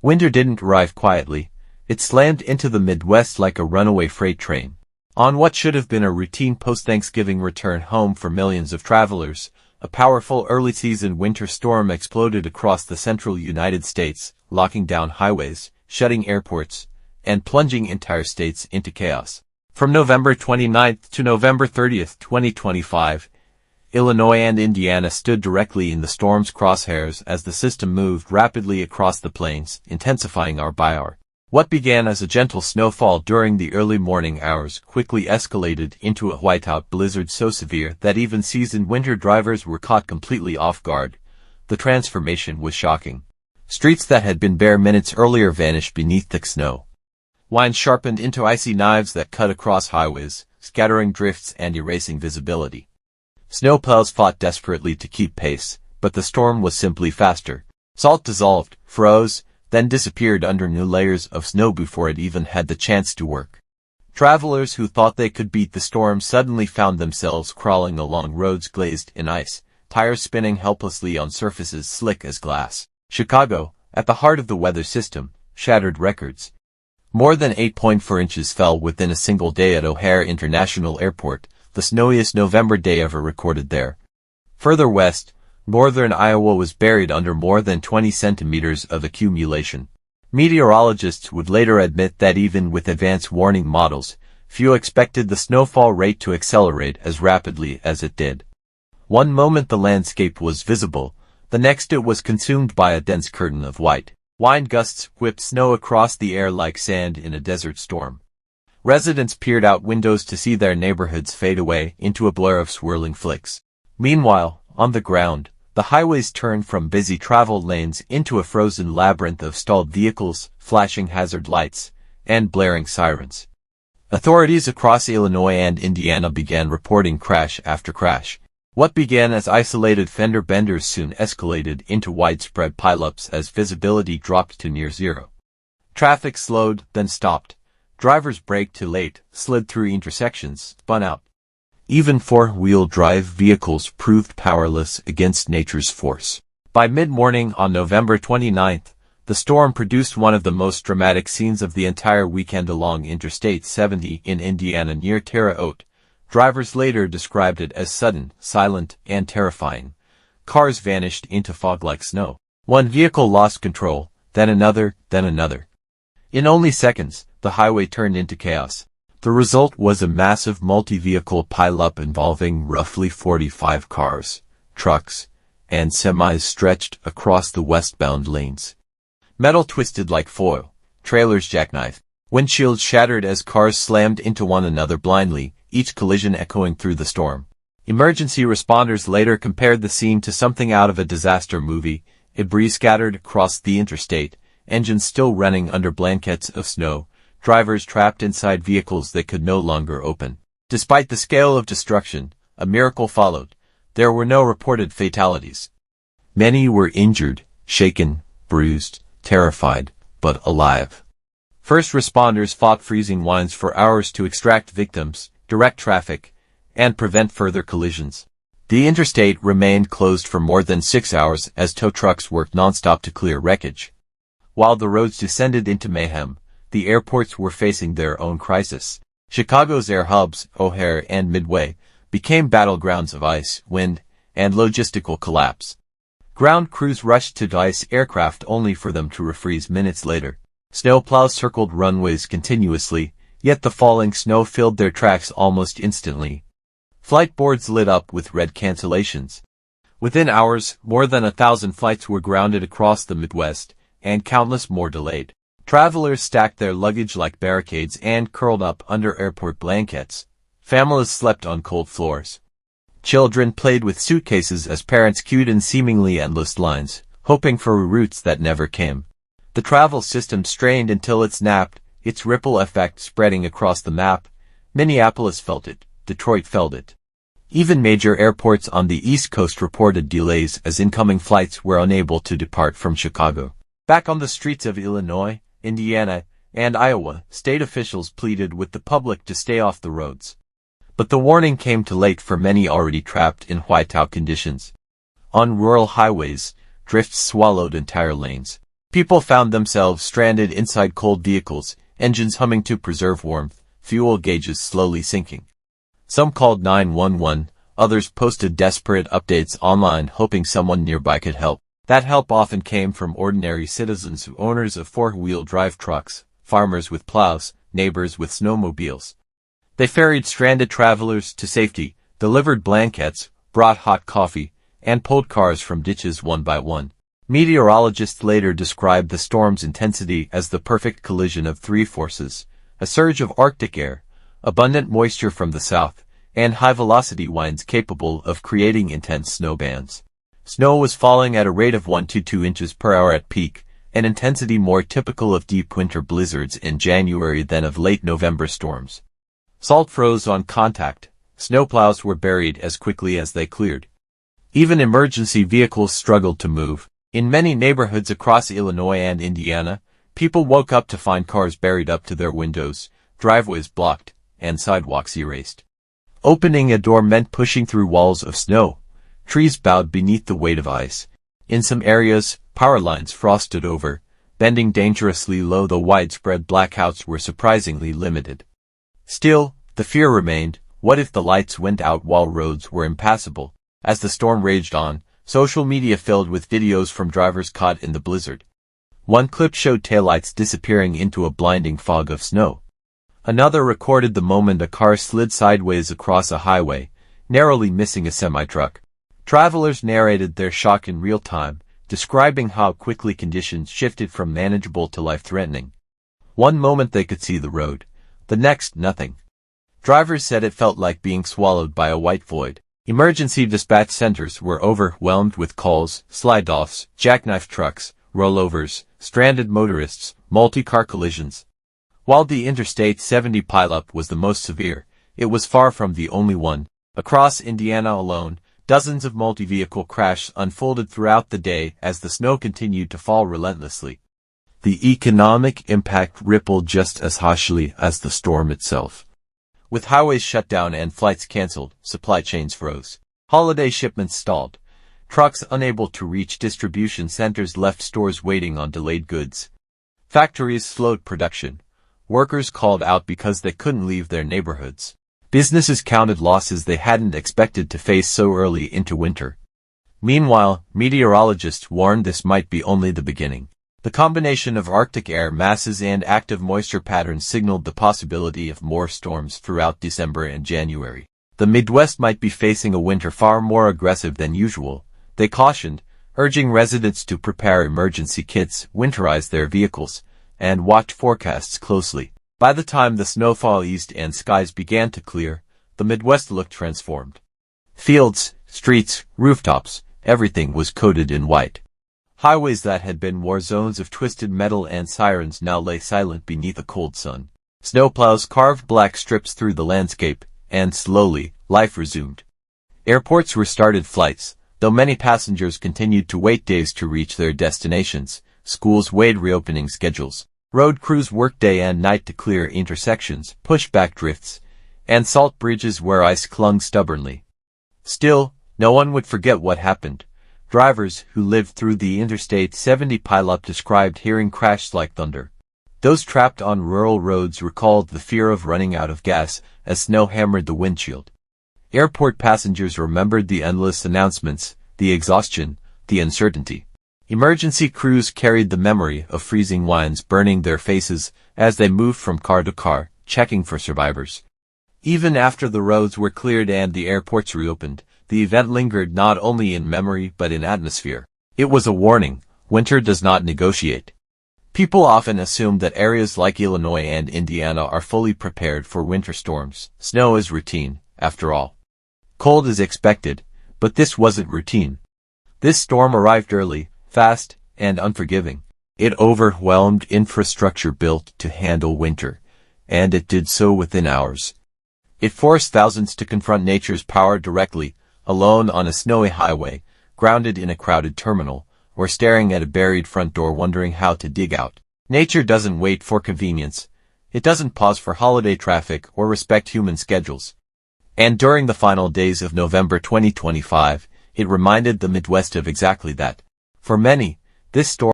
Winter didn't arrive quietly. It slammed into the Midwest like a runaway freight train. On what should have been a routine post-Thanksgiving return home for millions of travelers, a powerful early-season winter storm exploded across the central United States, locking down highways, shutting airports, and plunging entire states into chaos. From November 29th to November 30th, 2025, Illinois and Indiana stood directly in the storm's crosshairs as the system moved rapidly across the plains, intensifying hour by hour. What began as a gentle snowfall during the early morning hours quickly escalated into a whiteout blizzard so severe that even seasoned winter drivers were caught completely off guard. The transformation was shocking. Streets that had been bare minutes earlier vanished beneath thick snow. Lines sharpened into icy knives that cut across highways, scattering drifts and erasing visibility. Snowplows fought desperately to keep pace, but the storm was simply faster. Salt dissolved, froze, then disappeared under new layers of snow before it even had the chance to work. Travelers who thought they could beat the storm suddenly found themselves crawling along roads glazed in ice, tires spinning helplessly on surfaces slick as glass. Chicago, at the heart of the weather system, shattered records. More than 8.4 inches fell within a single day at O'Hare International Airport, the snowiest November day ever recorded there. Further west, northern Iowa was buried under more than 20 centimeters of accumulation. Meteorologists would later admit that even with advanced warning models, few expected the snowfall rate to accelerate as rapidly as it did. One moment the landscape was visible, the next it was consumed by a dense curtain of white. Wind gusts whipped snow across the air like sand in a desert storm. Residents peered out windows to see their neighborhoods fade away into a blur of swirling flicks. Meanwhile, on the ground, the highways turned from busy travel lanes into a frozen labyrinth of stalled vehicles, flashing hazard lights, and blaring sirens. Authorities across Illinois and Indiana began reporting crash after crash. What began as isolated fender benders soon escalated into widespread pileups as visibility dropped to near zero. Traffic slowed, then stopped. Drivers braked too late, slid through intersections, spun out. Even four-wheel drive vehicles proved powerless against nature's force. By mid-morning on November 29th, the storm produced one of the most dramatic scenes of the entire weekend along Interstate 70 in Indiana near Terre Haute. Drivers later described it as sudden, silent, and terrifying. Cars vanished into fog like snow. One vehicle lost control, then another, then another. In only seconds, the highway turned into chaos. The result was a massive multi-vehicle pileup involving roughly 45 cars, trucks, and semis stretched across the westbound lanes. Metal twisted like foil, trailers jackknifed, windshields shattered as cars slammed into one another blindly, each collision echoing through the storm. Emergency responders later compared the scene to something out of a disaster movie, debris scattered across the interstate, engines still running under blankets of snow, drivers trapped inside vehicles that could no longer open. Despite the scale of destruction, a miracle followed. There were no reported fatalities. Many were injured, shaken, bruised, terrified, but alive. First responders fought freezing winds for hours to extract victims, direct traffic, and prevent further collisions. The interstate remained closed for more than 6 hours as tow trucks worked nonstop to clear wreckage. While the roads descended into mayhem, the airports were facing their own crisis. Chicago's air hubs, O'Hare and Midway, became battlegrounds of ice, wind, and logistical collapse. Ground crews rushed to de-ice aircraft only for them to refreeze minutes later. Snowplows circled runways continuously, yet the falling snow filled their tracks almost instantly. Flight boards lit up with red cancellations. Within hours, more than 1,000 flights were grounded across the Midwest, and countless more delayed. Travelers stacked their luggage like barricades and curled up under airport blankets. Families slept on cold floors. Children played with suitcases as parents queued in seemingly endless lines, hoping for routes that never came. The travel system strained until it snapped, its ripple effect spreading across the map. Minneapolis felt it, Detroit felt it. Even major airports on the East Coast reported delays as incoming flights were unable to depart from Chicago. Back on the streets of Illinois, Indiana, and Iowa, state officials pleaded with the public to stay off the roads. But the warning came too late for many already trapped in whiteout conditions. On rural highways, drifts swallowed entire lanes. People found themselves stranded inside cold vehicles, engines humming to preserve warmth, fuel gauges slowly sinking. Some called 911, others posted desperate updates online hoping someone nearby could help. That help often came from ordinary citizens, owners of four-wheel drive trucks, farmers with plows, neighbors with snowmobiles. They ferried stranded travelers to safety, delivered blankets, brought hot coffee, and pulled cars from ditches one by one. Meteorologists later described the storm's intensity as the perfect collision of three forces: a surge of Arctic air, abundant moisture from the south, and high-velocity winds capable of creating intense snow bands. Snow was falling at a rate of 1 to 2 inches per hour at peak, an intensity more typical of deep winter blizzards in January than of late November storms. Salt froze on contact. Snowplows were buried as quickly as they cleared. Even emergency vehicles struggled to move. In many neighborhoods across Illinois and Indiana, people woke up to find cars buried up to their windows, driveways blocked, and sidewalks erased. Opening a door meant pushing through walls of snow. Trees bowed beneath the weight of ice. In some areas, power lines frosted over, bending dangerously low, though widespread blackouts were surprisingly limited. Still, the fear remained: what if the lights went out while roads were impassable? As the storm raged on, social media filled with videos from drivers caught in the blizzard. One clip showed taillights disappearing into a blinding fog of snow. Another recorded the moment a car slid sideways across a highway, narrowly missing a semi-truck. Travelers narrated their shock in real time, describing how quickly conditions shifted from manageable to life-threatening. One moment they could see the road, the next nothing. Drivers said it felt like being swallowed by a white void. Emergency dispatch centers were overwhelmed with calls, slide-offs, jackknife trucks, rollovers, stranded motorists, multi-car collisions. While the Interstate 70 pileup was the most severe, it was far from the only one. Across Indiana alone, dozens of multi-vehicle crashes unfolded throughout the day as the snow continued to fall relentlessly. The economic impact rippled just as harshly as the storm itself. With highways shut down and flights canceled, supply chains froze. Holiday shipments stalled. Trucks unable to reach distribution centers left stores waiting on delayed goods. Factories slowed production. Workers called out because they couldn't leave their neighborhoods. Businesses counted losses they hadn't expected to face so early into winter. Meanwhile, meteorologists warned this might be only the beginning. The combination of Arctic air masses and active moisture patterns signaled the possibility of more storms throughout December and January. The Midwest might be facing a winter far more aggressive than usual, they cautioned, urging residents to prepare emergency kits, winterize their vehicles, and watch forecasts closely. By the time the snowfall eased and skies began to clear, the Midwest looked transformed. Fields, streets, rooftops, everything was coated in white. Highways that had been war zones of twisted metal and sirens now lay silent beneath a cold sun. Snowplows carved black strips through the landscape, and slowly, life resumed. Airports restarted flights, though many passengers continued to wait days to reach their destinations. Schools weighed reopening schedules. Road crews worked day and night to clear intersections, push back drifts, and salt bridges where ice clung stubbornly. Still, no one would forget what happened. Drivers who lived through the Interstate 70 pileup described hearing crashes like thunder. Those trapped on rural roads recalled the fear of running out of gas as snow hammered the windshield. Airport passengers remembered the endless announcements, the exhaustion, the uncertainty. Emergency crews carried the memory of freezing winds burning their faces as they moved from car to car, checking for survivors. Even after the roads were cleared and the airports reopened, the event lingered not only in memory but in atmosphere. It was a warning: winter does not negotiate. People often assume that areas like Illinois and Indiana are fully prepared for winter storms. Snow is routine, after all. Cold is expected, but this wasn't routine. This storm arrived early, fast, and unforgiving. It overwhelmed infrastructure built to handle winter, and it did so within hours. It forced thousands to confront nature's power directly, alone on a snowy highway, grounded in a crowded terminal, or staring at a buried front door wondering how to dig out. Nature doesn't wait for convenience. It doesn't pause for holiday traffic or respect human schedules. And during the final days of November 2025, it reminded the Midwest of exactly that. For many, this storm